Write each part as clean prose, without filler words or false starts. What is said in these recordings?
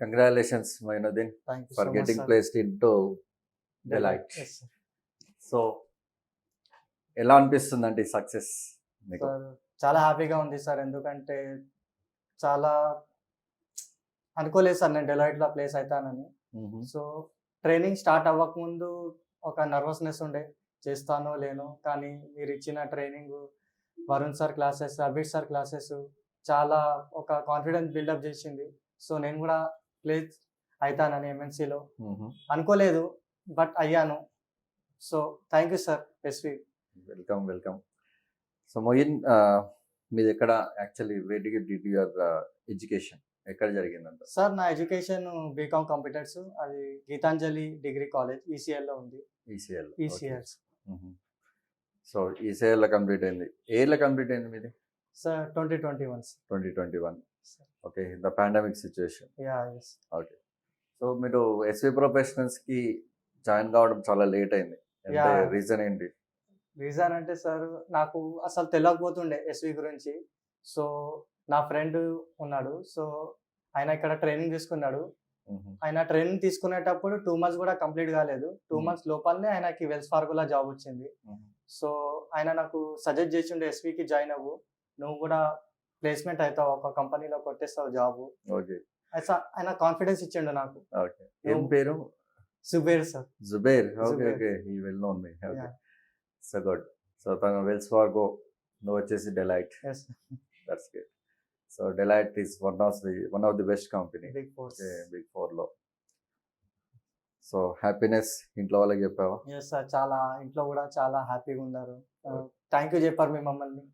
Congratulations, Mainuddin, thank you for so much getting sir. placed into Deloitte. Yes, sir. So ఎలా అనిపిస్తుందంటే ఈ success మీకు? Sir చాలా హ్యాపీగా ఉంది సార్, ఎందుకంటే చాలా అనుకోలేదు సార్ నేను డెలాయిట్లో ప్లేస్ అవుతానని. సో ట్రైనింగ్ స్టార్ట్ అవ్వకముందు ఒక నర్వస్నెస్ ఉండే, చేస్తానో లేనో, కానీ మీరు ఇచ్చిన training, Varun sir classes, Abhish sir classes చాలా ఒక కాన్ఫిడెన్స్ బిల్డప్ చేసింది. సో నేను కూడా ప్లేస్ అవుతానని ఎంఎన్సీలో అనుకోలేదు, బట్ అయ్యాను. So thank you sir SV. Welcome. So Moin, మీది ఎక్కడ actually where did your education ఎక్కడ జరిగిందంట? సార్ నా ఎడ్యుకేషన్ బీకామ్ కంప్యూటర్స్, అది గీతాంజలి డిగ్రీ కాలేజ్ ఈసీఎల్లో ఉంది. ఈసీఎల్ సో ఈసీఎల్లో కంప్లీట్ అయింది. ఏ ఇయర్లో కంప్లీట్ అయింది మీది? Sir 2021. 2021. Okay, the pandemic situation. Yeah, yes. Okay, so మీరు ఎస్వి ప్రొఫెషనల్స్కి జాయిన్ కావడం చాలా లేట్ అయింది. అంటే రీజన్ ఏంటి? రీజన్ అంటే సార్ నాకు అసలు తెలియకపోతుండే ఎస్వి గురించి. సో నా ఫ్రెండ్ ఉన్నాడు, సో ఆయన ఇక్కడ ట్రైనింగ్ తీసుకున్నాడు. ఆయన ట్రైనింగ్ తీసుకునేటప్పుడు 2 months కూడా కంప్లీట్ కాలేదు. 2 months లోపలనే ఆయనకి వెల్స్ ఫార్గోలో జాబ్ వచ్చింది. సో ఆయన నాకు సజెస్ట్ చేసిండే, ఎస్వికి జాయిన్ అవ్వు, నువ్వు కూడా ప్లేస్మెంట్ అవుతావు, ఒక కంపెనీలో కొట్టేస్తావు జాబ్. ఓకే, ఆయన కాన్ఫిడెన్స్ ఇచ్చిండు నాకు. ఓకే, ఏం పేరు? Zubair sir. Zubair. Okay okay, ఈ well known me. Okay, so good. So తను వెల్స్ ఫార్గో, నువ్వు వచ్చేసి Deloitte. That's good. So Deloitte is one of the best company, big ఫోర్లో. సో హ్యాపీనెస్ ఇంట్లో వాళ్ళకి చెప్పావా? ఎస్ సార్, చాలా ఇంట్లో కూడా చాలా హ్యాపీగా ఉన్నారు. థ్యాంక్ యూ చెప్పారు మీ మమ్మల్ని.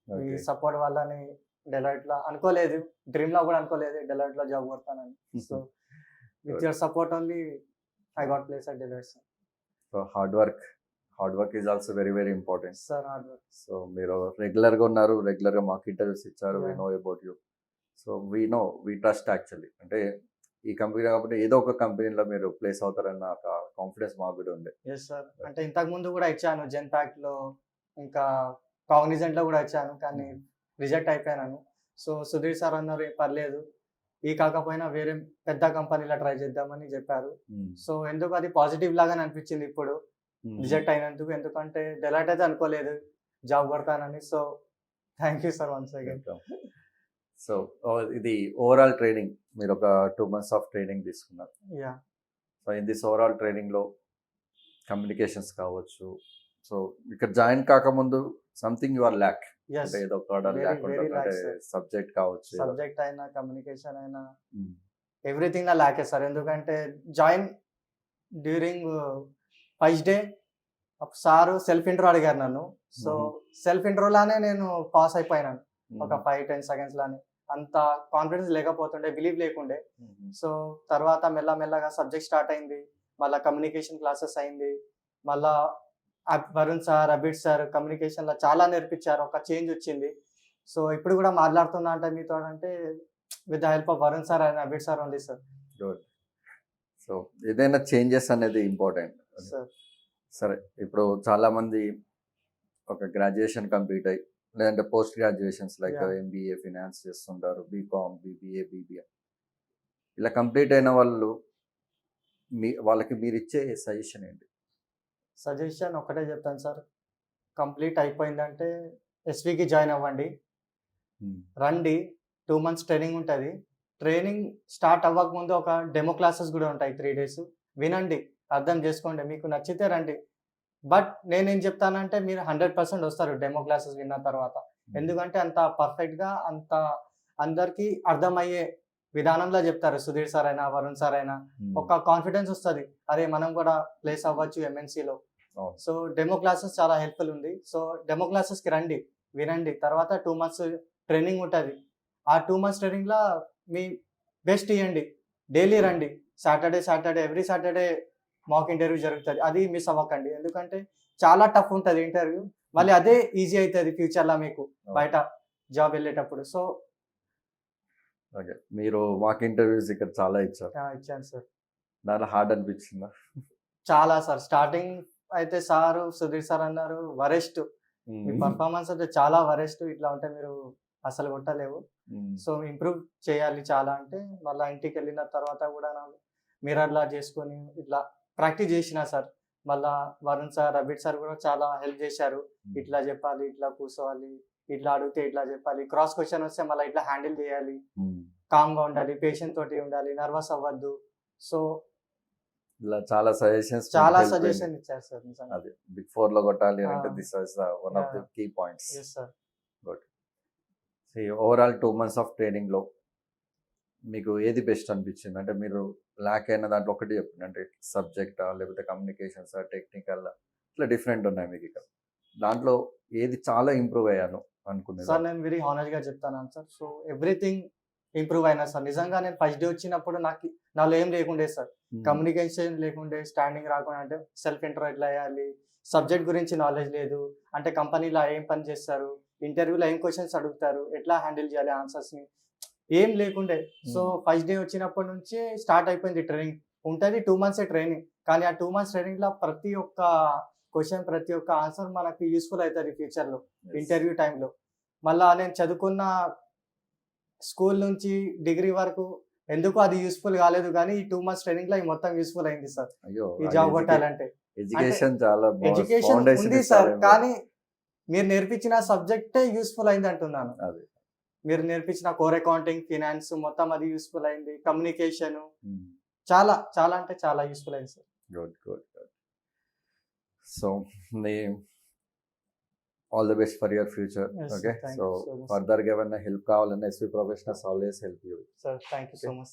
మీ సపోర్ట్ వల్లనే డెలైట్లో అనుకోలేదు, డ్రీమ్లో కూడా అనుకోలేదు డెలైట్లో జాబ్ కొడతానని. So with your support only I got place at Deloitte sir. So hard work is also very very important sir. Hard work. So మీరు రెగ్యులర్గా ఉన్నారు, రెగ్యులర్గా మాకు ఇంటర్వ్యూస్ ఇచ్చారు. We know about you. So we trust actually. అంటే ఈ company కాబట్టి ఏదో ఒక కంపెనీలో మీరు ప్లేస్ అవుతారన్న కాన్ఫిడెన్స్ మాకు కూడా ఉంది. ఎస్ సార్, అంటే ఇంతకు ముందు కూడా ఇచ్చాను, జెన్పాక్ట్లో, ఇంకా కాగ్నిజెంట్లో కూడా ఇచ్చాను, కానీ రిజెక్ట్ అయిపోయాను. సో సుధీర్ సార్ అన్నారు, పర్లేదు, ఈ కాకపోయినా వేరే పెద్ద కంపెనీలో ట్రై చేద్దామని చెప్పారు. సో ఎందుకు అది పాజిటివ్ లాగానే అనిపించింది ఇప్పుడు రిజెక్ట్ అయినందుకు, ఎందుకంటే డెలైట్ అయితే అనుకోలేదు జాబ్ కొడతానని. So thank you sir once again. So ఇది ఓవరాల్ ట్రైనింగ్, మీరు ఒక 2 months ఆఫ్ ట్రైనింగ్ తీసుకున్నారు. Yeah. So in this overall ట్రైనింగ్లో కమ్యూనికేషన్స్ కావచ్చు, సో ఇక్కడ జాయిన్ కాకముందు సంథింగ్ యు ఆర్ ల్యాక్, అంటే ఏదో అంటే సబ్జెక్ట్ కావచ్చు, సబ్జెక్ట్ అయినా కమ్యూనికేషన్ అయినా ఎవ్రీథింగ్ నా ల్యాకే సార్. ఎందుకంటే join during first day sir self intro అడిగారు నన్ను. సో సెల్ఫ్ ఇంట్రోలానే నేను పాస్ అయిపోయినాను ఒక 5-10 seconds లానే. అంత కాన్ఫిడెన్స్ లేకపోతుండే, బిలీవ్ లేకుండే. సో తర్వాత మెల్లమెల్లగా సబ్జెక్ట్ స్టార్ట్ అయింది, మళ్ళీ కమ్యూనికేషన్ క్లాసెస్ అయింది, మళ్ళా వరుణ్ సార్, అభిష్ సార్ కమ్యూనికేషన్లో చాలా నేర్పించారు, ఒక చేంజ్ వచ్చింది. సో ఇప్పుడు కూడా మాట్లాడుతున్నా అంటే మీతో అంటే with the help of Varun sir and Abhish sir only sir. Good. So ఏదైనా చేంజెస్ అనేది ఇంపార్టెంట్ సార్. సరే, ఇప్పుడు చాలామంది ఒక గ్రాడ్యుయేషన్ కంప్లీట్ అయ్యి, లేదంటే post graduations like MBA finance చేస్తుంటారు, బీకామ్, బీబీఏ, బీబీఏ, ఇలా కంప్లీట్ అయిన వాళ్ళకి మీరు ఇచ్చే సజెషన్ ఏంటి? సజెషన్ ఒకటే చెప్తాను సార్, కంప్లీట్ అయిపోయిందంటే ఎస్వికి జాయిన్ అవ్వండి, రండి. 2 months ట్రైనింగ్ ఉంటుంది. ట్రైనింగ్ స్టార్ట్ అవ్వకముందు ఒక డెమో క్లాసెస్ కూడా ఉంటాయి, 3 days. వినండి, అర్థం చేసుకోండి, మీకు నచ్చితే రండి. బట్ నేనేం చెప్తానంటే మీరు 100% వస్తారు డెమో క్లాసెస్ విన్న తర్వాత. ఎందుకంటే అంత పర్ఫెక్ట్గా, అంత అందరికీ అర్థమయ్యే విధానంలో చెప్తారు సుధీర్ సార్ అయినా, వరుణ్ సార్ అయినా. ఒక కాన్ఫిడెన్స్ వస్తుంది, అరే మనం కూడా ప్లేస్ అవ్వచ్చు ఎంఎన్సీలో. సో డెమో క్లాసెస్ చాలా హెల్ప్ఫుల్ ఉంది. సో డెమో క్లాసెస్కి రండి, వినండి. తర్వాత 2 months ట్రైనింగ్ ఉంటుంది. ఆ 2 months ట్రైనింగ్లో మీ బెస్ట్ ఇవ్వండి, డైలీ రండి. Saturday every Saturday mock interview జరుగుతుంది, అది మిస్ అవ్వకండి. ఎందుకంటే చాలా టఫ్ ఉంటుంది ఇంటర్వ్యూ, మళ్ళీ అదే ఈజీ అవుతుంది ఫ్యూచర్లో మీకు బయట జాబ్ వెళ్ళేటప్పుడు. సో ఓకే, మీరు మాక్ ఇంటర్వ్యూస్ ఇక్కడ చాలా ఇచ్చాను సార్. దానిలో హార్డ్ అనిపించిందా? చాలా సార్. స్టార్టింగ్ అయితే సారు సుధీర్ సార్ అన్నారు, వరెస్ట్ మీ పర్ఫార్మెన్స్ అయితే చాలా వరెస్ట్, ఇట్లా ఉంటే మీరు అసలు కొట్టలేవు. సో ఇంప్రూవ్ చేయాలి చాలా అంటే మళ్ళీ ఇంటికి వెళ్ళిన తర్వాత కూడా మిర్రర్లా చేసుకొని ఇట్లా ప్రాక్టీస్ చేసిన సార్. మళ్ళా వరుణ్ సార్, అబిడ్ సార్ కూడా చాలా హెల్ప్ చేశారు. ఇట్లా చెప్పాలి, ఇట్లా కూర్చోవాలి, ఇట్లా అడిగితే ఇట్లా చెప్పాలి, క్రాస్ క్వశ్చన్ వస్తే మళ్ళీ ఇట్లా హ్యాండిల్ చేయాలి, కామ్గా ఉండాలి, పేషెంట్ తోటి ఉండాలి, నర్వస్ అవ్వద్దు. సో ఇలా చాలా సజెషన్స్ చాలా సజెషన్ ఇచ్చారు సార్ నిజంగా. అది బిగ్ 4 లో కొట్టాలి అంటే this was one of the key points. Yes sir. Good. See overall 2 months of training లో మీకు ఏది బెస్ట్ అనిపించింది? అంటే మీరు ల్యాక్ అయిన దాంట్లో ఒకటి చెప్పండి. అంటే సబ్జెక్టా, లేకపోతే కమ్యూనికేషన్స్, టెక్నికల్, ఇట్లా డిఫరెంట్ ఉన్నాయి మీకు ఇక్కడ. దాంట్లో ఏది చాలా ఇంప్రూవ్ అయ్యాను అనుకునేది? సార్ నేను వెరీ హానెస్ట్ గా చెప్తాను సార్. సో ఎవ్రీథింగ్ ఇంప్రూవ్ అయినా సార్. నిజంగా నేను ఫస్ట్ డే వచ్చినప్పుడు నాలో ఏం లేకుండే సార్. కమ్యూనికేషన్ లేకుండే, స్టాండింగ్ రాకుండా, అంటే సెల్ఫ్ ఇంట్రో ఎట్లా వేయాలి, సబ్జెక్ట్ గురించి నాలెడ్జ్ లేదు, అంటే కంపెనీలో ఏం పని చేస్తారు, ఇంటర్వ్యూలో ఏం క్వశ్చన్స్ అడుగుతారు, ఎట్లా హ్యాండిల్ చేయాలి ఆన్సర్స్ ని, ఏం లేకుండే. సో ఫస్ట్ డే వచ్చినప్పటి నుంచి స్టార్ట్ అయిపోయింది ట్రైనింగ్. ఉంటుంది 2 months ట్రైనింగ్, కానీ ఆ 2 months ట్రైనింగ్ లో ప్రతి ఒక్క క్వశ్చన్, ప్రతి ఒక్క ఆన్సర్ మనకి యూస్ఫుల్ అవుతుంది ఫ్యూచర్ లో, ఇంటర్వ్యూ టైంలో. మళ్ళా నేను చదువుకున్న స్కూల్ నుంచి డిగ్రీ వరకు ఎందుకు అది యూస్ఫుల్ కాలేదు, కానీ ఈ 2 months ట్రైనింగ్ లో మొత్తం యూస్ఫుల్ అయింది సార్. ఈ జాబ్ కొట్టాలంటే ఎడ్యుకేషన్ చాలా ఎడ్యుకేషన్ ఉంది సార్, కానీ మీరు నేర్పించిన సబ్జెక్టే యూస్ఫుల్ అయింది అంటున్నాను. మీరు నేర్పించిన కోర్ అకౌంటింగ్, ఫినాన్స్ మొత్తం అది యూస్ఫుల్ అయింది. కమ్యూనికేషన్ చాలా చాలా అంటే చాలా యూస్ఫుల్ అయింది sir. Good good good. So all the best for your future. Yes, okay. thank so you so much. Further గా ఏమైనా హెల్ప్ కావాలన్నా SV professionals always help you. Sir thank you so much.